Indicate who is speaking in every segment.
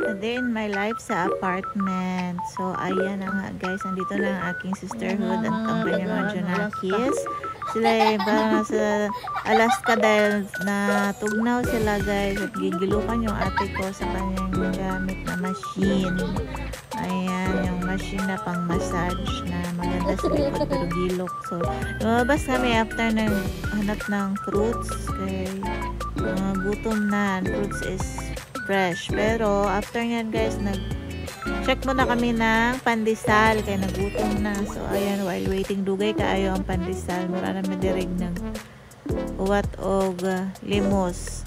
Speaker 1: A day in my life sa apartment. So, ayan na nga guys. Andito na ang aking sisterhood at ang kanyang mga Junakis. Sila ay parang nasa Alaska dahil natugnaw sila guys. At gigilukan yung ate ko sa kanyang gamit na machine. Ayan, yung machine na pang massage na maganda sa likod pero gilok. So, lumabas kami after ng hanap ng fruits. Kay gutom na. Fruits is fresh. Pero, after nyan guys, nag-check muna kami ng pandesal kaya nagutom na. So, ayan, while waiting, dugay kaayo ang pandesal. Mura na madirig ng uwat o limos.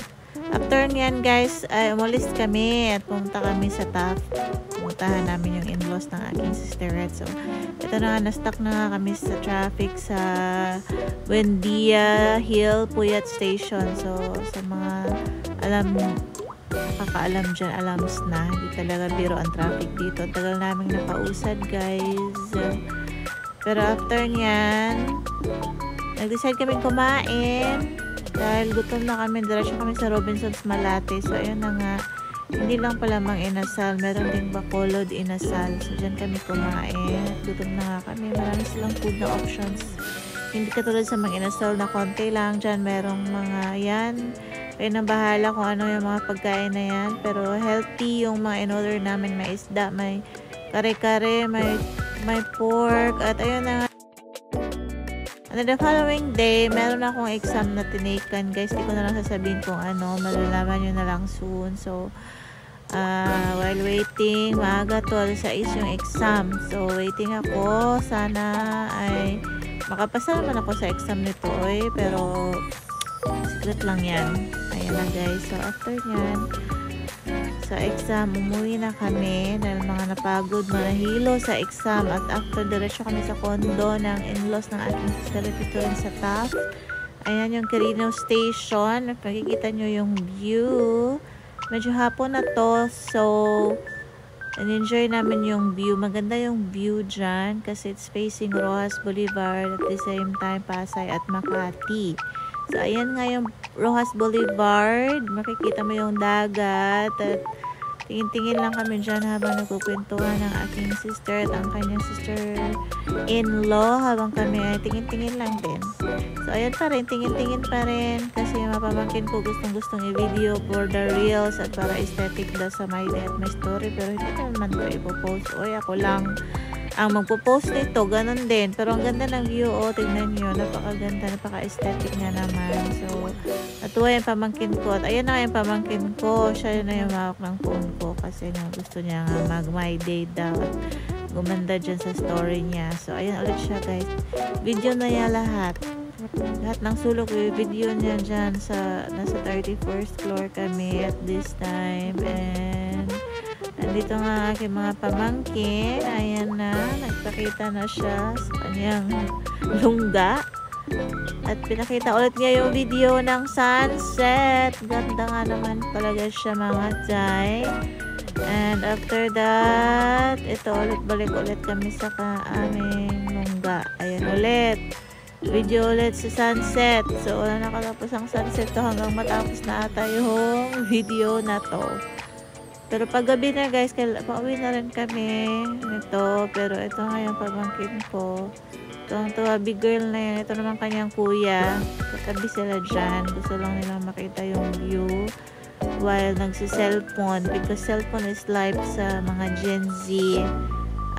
Speaker 1: After nyan guys, ay umalis kami at pumunta kami sa Taft. Pumuntahan namin yung in-laws ng aking sister. So, ito na nga, na-stuck na nga kami sa traffic sa Buendia Hill Puyat Station. So, sa mga nakakaalam dyan, alams na. Hindi talaga biro ang traffic dito. Tagal naming nakausad, guys. Pero after nyan, nag-decide kaming kumain. Dahil gutom na kami, diretsyo kami sa Robinsons Malate. So, ayun na nga. Hindi lang pala mang inasal. Meron ding bacolod inasal. So, dyan kami kumain. Gutom na nga kami. Marami silang food na options. Hindi katulad sa mga inasal na konti lang. Dyan merong mga yan. Kaya nang bahala kung ano yung mga pagkain na yan. Pero healthy yung mga in-order namin. May isda, may kare-kare, may pork. At ayun na nga. And the following day, meron akong exam na tinaken. Guys, di ko na lang sasabihin kung ano. Malalaman nyo na lang soon. So, while waiting, maaga to. Alas 6 yung exam. So, waiting ako. Sana ay makapasa naman ako sa exam nito. Pero, secret lang yan. Ayan na guys. So, after nyan, sa exam, umuwi na kami dahil mga napagod, manahilo sa exam. At after, diretso kami sa condo ng in-laws ng aking sister dito sa Taft. Ayan yung Quirino Station. Makikita nyo yung view. Medyo hapon na to. So, enjoy namin yung view. Maganda yung view dyan kasi it's facing Rojas Boulevard at the same time Pasay at Makati. So, ayan nga yung Rojas Boulevard. Makikita mo yung dagat. At tingin-tingin lang kami dyan habang nagkukwentuhan ng aking sister at ang kanyang sister-in-law. Habang kami ay tingin-tingin lang din. So, ayan pa rin. Tingin-tingin pa rin. Kasi mapamangkin ko gustong-gustong i-video for the reels at para aesthetic daw sa my day at my story. Pero hindi naman ko ipopost. Oy, ako lang ang magpo-post nito, ganun din. Pero ang ganda ng view, tignan nyo, napakaganda, napaka-aesthetic nga naman. So, natuwa yung pamangkin ko. At ayan na yung pamangkin ko. Siya yun na yung mahawak ng phone ko kasi nga gusto niya nga mag-my day daw. At gumanda dyan sa story niya. So, ayan ulit siya guys. Video na niya lahat. Lahat ng sulok, video niya dyan sa, nasa 31st floor kami at this time. And, nandito nga aking mga pamangkin. Ayan na, nagpakita na siya sa kanyang lungga. At pinakita ulit niya yung video ng sunset. Ganda nga naman talaga siya mga jay. And after that, ito ulit, balik ulit kami sa aming lungga. Ayan ulit. Video ulit sa sunset. So, wala nakatapos ang sunset to hanggang matapos na ata yung video na to. Pero pag gabi na guys, pauwi na rin kami nito. Pero ito nga yung pamangkin ko. Ito big girl na yan. Ito naman kanyang kuya. Katabi sila dyan. Gusto lang nilang makita yung view while nagsi-cellphone. Because cellphone is life sa mga Gen Z.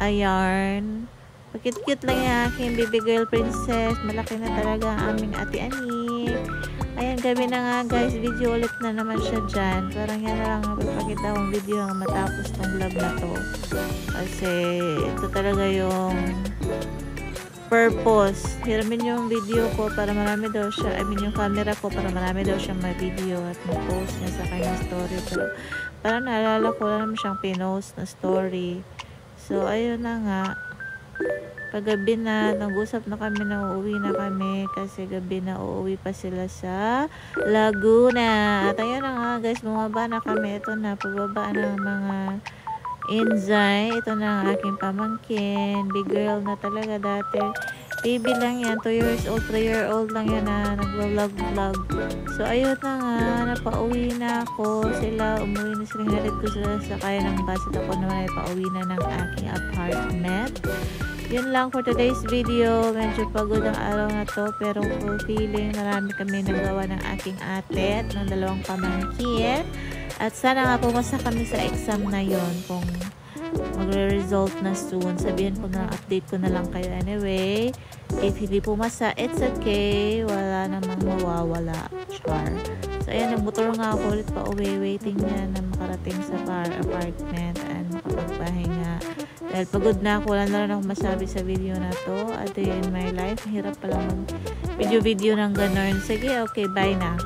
Speaker 1: Ayan. Pakit-cute lang yung aking baby girl princess. Malaki na talaga ang aming ate Anik. Ayan, gabi na nga guys. Video ulit na naman siya dyan. Parang yan na lang napapakita akong video hanggang matapos tong vlog na to. Kasi ito talaga yung purpose. Hiramin yung video ko para marami daw siya. I mean yung camera ko para marami daw siyang ma-video at ma-post niya sa kanyang story. Pero parang naalala ko lang naman siyang pinost na story. So, ayun na nga. Paggabi na, nag-usap na kami na uuwi na kami kasi gabi na uuwi pa sila sa Laguna. At ayun na nga guys, bumaba na kami. Ito na, pababa ng mga Inzay. Ito na ang aking pamangkin. Big girl na talaga dati. Baby lang yan, 2 years old, 3 year old lang yan na nagwa-vlog. So, ayun na nga, napauwi na ako. Sila, umuwi na sila, hinatid ko sila sa kaya ng bus at ako naman ay pauwi na ng aking apartment. Yun lang for today's video. Medyo pagod ang araw na to pero fulfilling. Marami kami nagawa ng aking ate at ng 2 pamangkin. At sana nga pumasa kami sa exam na yon. Kung magre-result na soon, sabihin ko na, update ko na lang kayo anyway. If hindi pumasa, it's okay. Wala namang mawawala. Char. So ayan, nagmotor nga ako ulit pa uwi. Waiting niya na makarating sa apartment and makapagpahinga. Dahil pagod na ako, wala na rin ako masabi sa video na to. A day in my life. Hirap pala mag video ng ganon. Sige, okay, bye na.